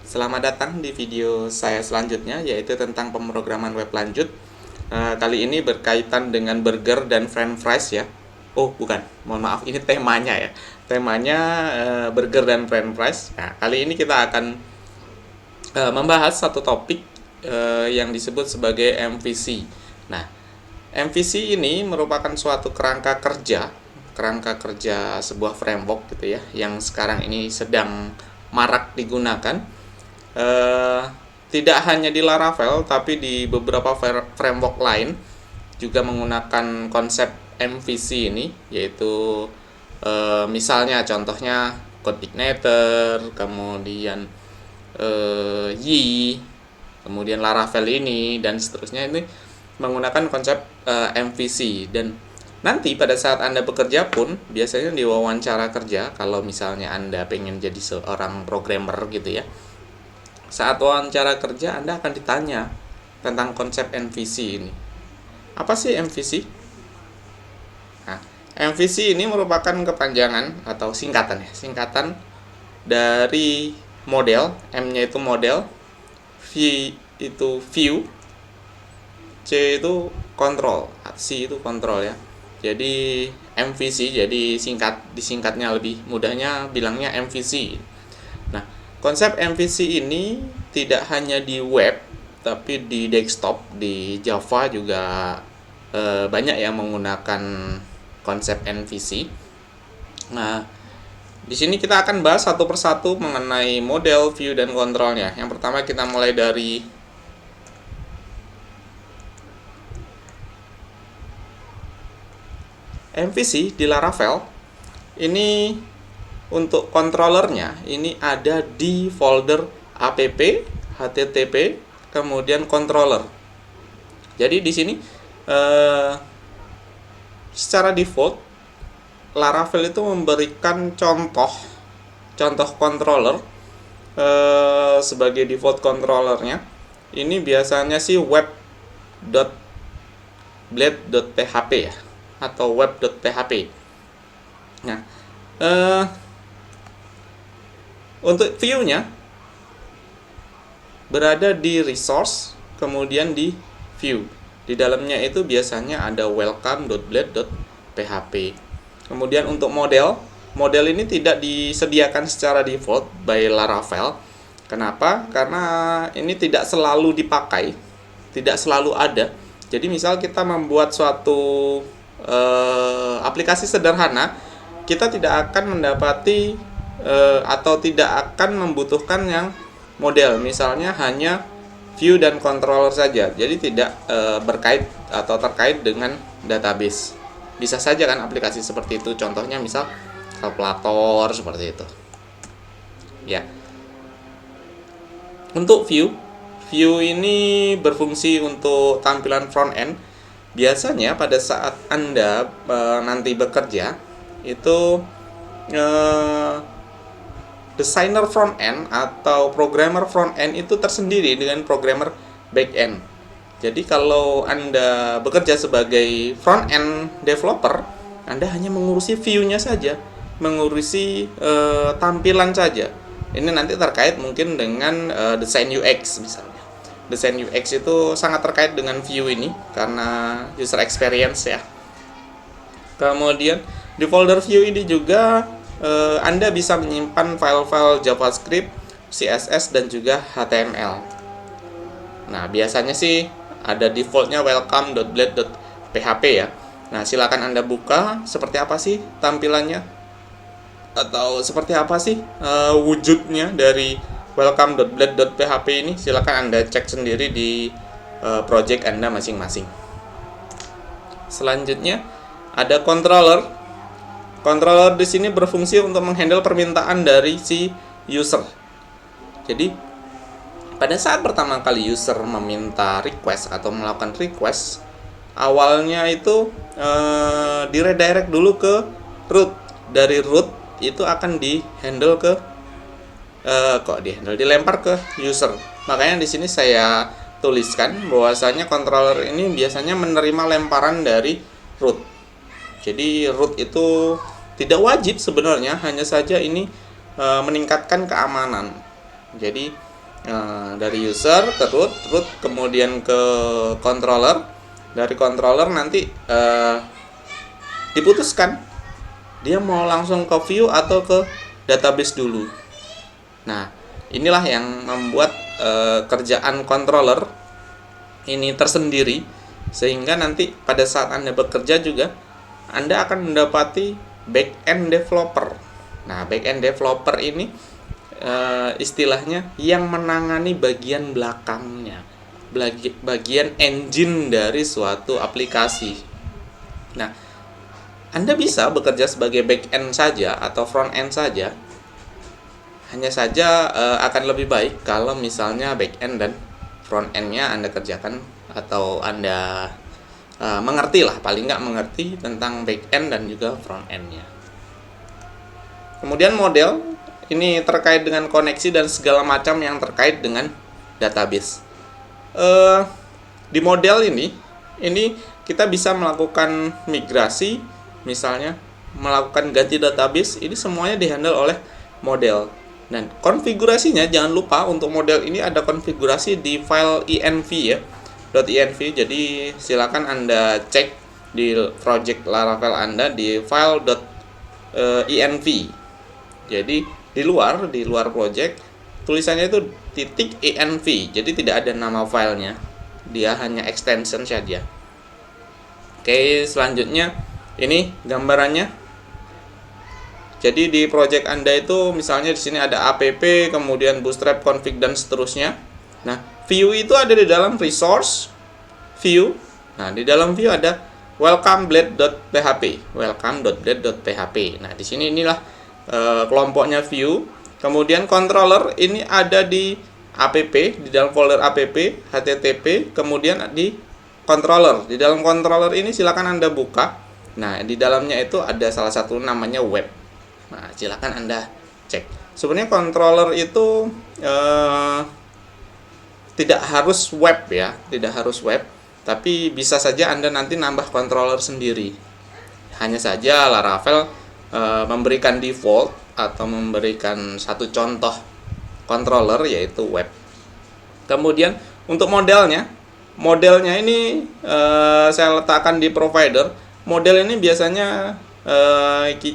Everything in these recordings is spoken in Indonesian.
Selamat datang di video saya selanjutnya, yaitu tentang pemrograman web lanjut. Kali ini berkaitan dengan burger dan french fries ya. Oh bukan, mohon maaf, ini temanya ya. Temanya burger dan french fries. Nah, kali ini kita akan membahas satu topik yang disebut sebagai MVC. Nah, MVC ini merupakan suatu kerangka kerja sebuah framework gitu ya, yang sekarang ini sedang marak digunakan. Tidak hanya di Laravel, tapi di beberapa framework lain juga menggunakan konsep MVC ini, yaitu misalnya contohnya CodeIgniter, kemudian Yi, kemudian Laravel ini, dan seterusnya ini menggunakan konsep MVC. Dan nanti pada saat Anda bekerja pun, biasanya di wawancara kerja, kalau misalnya Anda pengen jadi seorang programmer gitu ya, saat wawancara kerja Anda akan ditanya tentang konsep MVC ini. Apa sih MVC? Nah, MVC ini merupakan kepanjangan atau singkatan dari model. M-nya itu model, V itu view, C itu control, C itu control ya. Jadi MVC, jadi disingkatnya lebih mudahnya bilangnya MVC. Nah, konsep MVC ini tidak hanya di web, tapi di desktop, di Java juga banyak yang menggunakan konsep MVC. Nah, di sini kita akan bahas satu persatu mengenai model, view, dan kontrolnya. Yang pertama kita mulai dari MVC di Laravel. Ini untuk controllernya ini ada di folder app, http, kemudian controller. Jadi di sini secara default Laravel itu memberikan contoh controller sebagai default controllernya. Ini biasanya sih web.blade.php ya, atau web.php. Nah, untuk view-nya berada di resource, kemudian di view. Di dalamnya itu biasanya ada welcome.blade.php. Kemudian untuk model ini tidak disediakan secara default by Laravel. Kenapa? Karena ini tidak selalu dipakai, tidak selalu ada. Jadi misal kita membuat suatu aplikasi sederhana, kita tidak akan mendapati atau tidak akan membutuhkan yang model, misalnya hanya view dan controller saja. Jadi tidak berkait atau terkait dengan database. Bisa saja kan aplikasi seperti itu, contohnya misal kalkulator seperti itu. Ya. Untuk view ini berfungsi untuk tampilan front end. Biasanya pada saat Anda nanti bekerja itu desainer front end atau programmer front end itu tersendiri dengan programmer back end. Jadi kalau Anda bekerja sebagai front end developer, Anda hanya mengurusi view-nya saja, mengurusi tampilan saja. Ini nanti terkait mungkin dengan desain UX misalnya. Desain UX itu sangat terkait dengan view ini karena user experience ya. Kemudian di folder view ini juga Anda bisa menyimpan file-file JavaScript, CSS, dan juga HTML. Nah, biasanya sih ada defaultnya welcome.blade.php ya. Nah, silakan Anda buka seperti apa sih tampilannya, atau seperti apa sih wujudnya dari welcome.blade.php ini. Silakan Anda cek sendiri di project Anda masing-masing. Selanjutnya ada controller. Controller di sini berfungsi untuk menghandle permintaan dari si user. Jadi pada saat pertama kali user meminta request atau melakukan request, awalnya itu diredirect dulu ke root. Dari root itu akan dilempar ke user. Makanya di sini saya tuliskan bahwasanya controller ini biasanya menerima lemparan dari root. Jadi root itu tidak wajib sebenarnya, hanya saja ini meningkatkan keamanan. Jadi Dari user ke root kemudian ke controller. Dari controller nanti diputuskan dia mau langsung ke view atau ke database dulu. Nah, inilah yang membuat kerjaan controller ini tersendiri, sehingga nanti pada saat Anda bekerja juga Anda akan mendapati back-end developer. Nah, back-end developer ini istilahnya yang menangani bagian belakangnya, bagian engine dari suatu aplikasi. Nah, Anda bisa bekerja sebagai back-end saja atau front-end saja. Hanya saja akan lebih baik kalau misalnya back-end dan front-end-nya Anda kerjakan atau Anda mengerti lah, paling nggak mengerti tentang back-end dan juga front-end-nya. Kemudian model, ini terkait dengan koneksi dan segala macam yang terkait dengan database. Di model ini kita bisa melakukan migrasi, misalnya melakukan ganti database, ini semuanya dihandle oleh model. Dan konfigurasinya jangan lupa untuk model ini ada konfigurasi di file env ya, .env. Jadi silakan Anda cek di project Laravel Anda di file .env. Jadi di luar project tulisannya itu .env. Jadi tidak ada nama filenya. Dia hanya extension saja. Oke, selanjutnya ini gambarannya. Jadi di project Anda itu misalnya di sini ada app, kemudian bootstrap, config dan seterusnya. Nah, view itu ada di dalam resource view. Nah, di dalam view ada welcome.blade.php, welcome.blade.php. Nah, di sini inilah kelompoknya view. Kemudian controller ini ada di app, di dalam folder app, http, kemudian di controller. Di dalam controller ini silakan Anda buka. Nah, di dalamnya itu ada salah satu namanya web. Nah, silakan Anda cek. Sebenarnya controller itu tidak harus web ya, tidak harus web, tapi bisa saja Anda nanti nambah controller sendiri. Hanya saja Laravel memberikan default atau memberikan satu contoh controller yaitu web. Kemudian untuk modelnya ini saya letakkan di provider. Model ini biasanya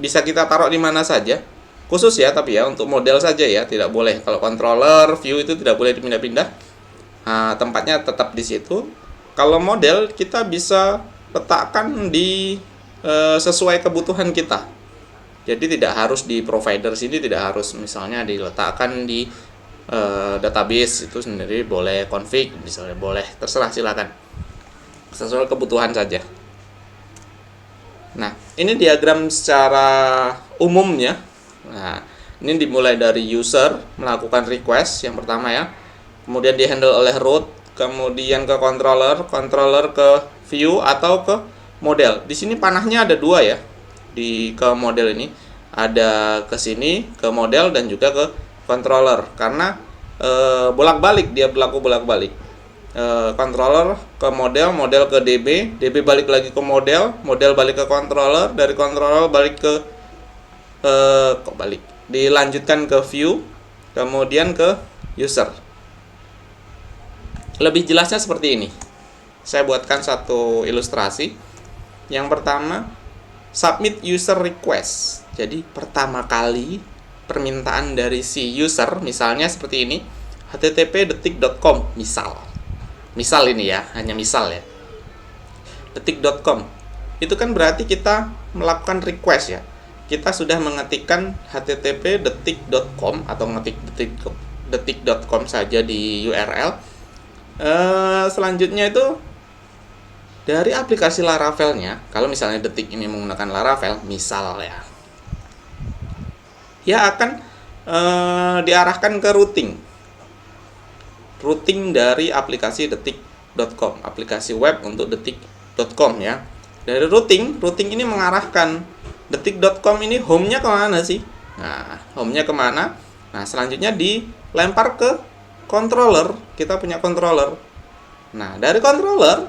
bisa kita taruh di mana saja, khusus ya, tapi ya untuk model saja ya, tidak boleh kalau controller view itu tidak boleh dipindah-pindah. Tempatnya tetap di situ. Kalau model kita bisa letakkan di sesuai kebutuhan kita. Jadi tidak harus di provider sini, tidak harus misalnya diletakkan di database itu sendiri, boleh config misalnya, boleh, terserah, silakan sesuai kebutuhan saja. Nah, ini diagram secara umumnya. Nah, ini dimulai dari user melakukan request yang pertama ya, kemudian dihandle oleh root, kemudian ke controller ke view atau ke model. Di sini panahnya ada dua ya, ke model ini ada ke sini ke model dan juga ke controller, karena bolak-balik, dia berlaku bolak-balik. Controller ke model ke DB balik lagi ke model balik ke controller, dari controller balik ke dilanjutkan ke view, kemudian ke user. Lebih jelasnya seperti ini. Saya buatkan satu ilustrasi. Yang pertama, submit user request. Jadi pertama kali permintaan dari si user, misalnya seperti ini, http://detik.com misal ini ya, hanya misal ya, detik.com. Itu kan berarti kita melakukan request ya. Kita sudah mengetikkan http://detik.com atau ngetik detik.com saja di URL. Selanjutnya itu dari aplikasi Laravelnya, kalau misalnya Detik ini menggunakan Laravel, misal ya, akan diarahkan ke routing dari aplikasi detik.com, aplikasi web untuk detik.com ya. Dari routing ini mengarahkan detik.com ini home-nya kemana sih? Nah, home-nya kemana? Nah, selanjutnya dilempar ke controller. Kita punya controller. Nah, dari controller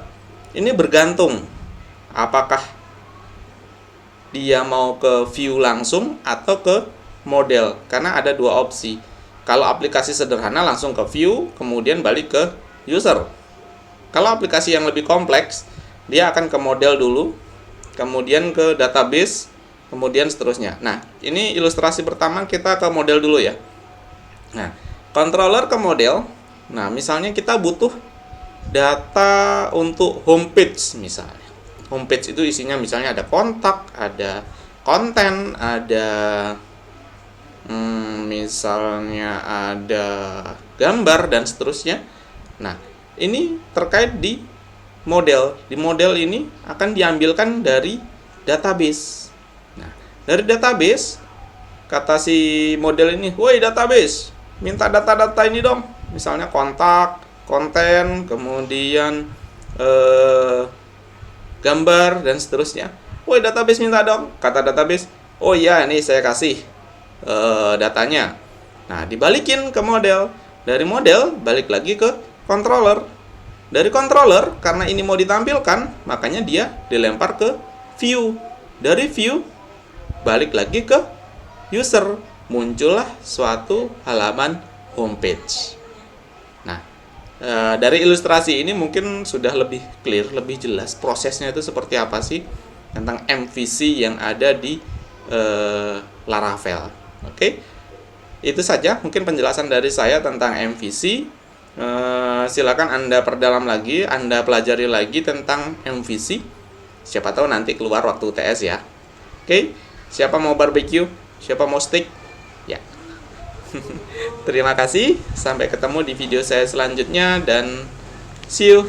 ini bergantung apakah dia mau ke view langsung atau ke model, karena ada dua opsi. Kalau aplikasi sederhana langsung ke view, kemudian balik ke user. Kalau aplikasi yang lebih kompleks, dia akan ke model dulu, kemudian ke database, kemudian seterusnya. Nah, ini ilustrasi pertama, kita ke model dulu ya. Nah, controller ke model. Nah, misalnya kita butuh data untuk homepage misalnya. Homepage itu isinya misalnya ada kontak, ada konten, ada misalnya ada gambar dan seterusnya. Nah, ini terkait di model. Di model ini akan diambilkan dari database. Nah, dari database kata si model ini, "Woi database, minta data-data ini dong." Misalnya kontak, konten, kemudian gambar dan seterusnya. "Woi database minta dong." Kata database, "Oh iya, ini saya kasih datanya." Nah, dibalikin ke model. Dari model balik lagi ke controller. Dari controller, karena ini mau ditampilkan, makanya dia dilempar ke view. Dari view balik lagi ke user. Muncullah suatu halaman homepage. Nah, dari ilustrasi ini mungkin sudah lebih clear, lebih jelas prosesnya itu seperti apa sih tentang MVC yang ada di Laravel. Oke, itu saja mungkin penjelasan dari saya tentang MVC. Silakan Anda perdalam lagi, Anda pelajari lagi tentang MVC. Siapa tahu nanti keluar waktu UTS ya. Oke, siapa mau barbecue? Siapa mau steak? Ya. Terima kasih, sampai ketemu di video saya selanjutnya dan see you.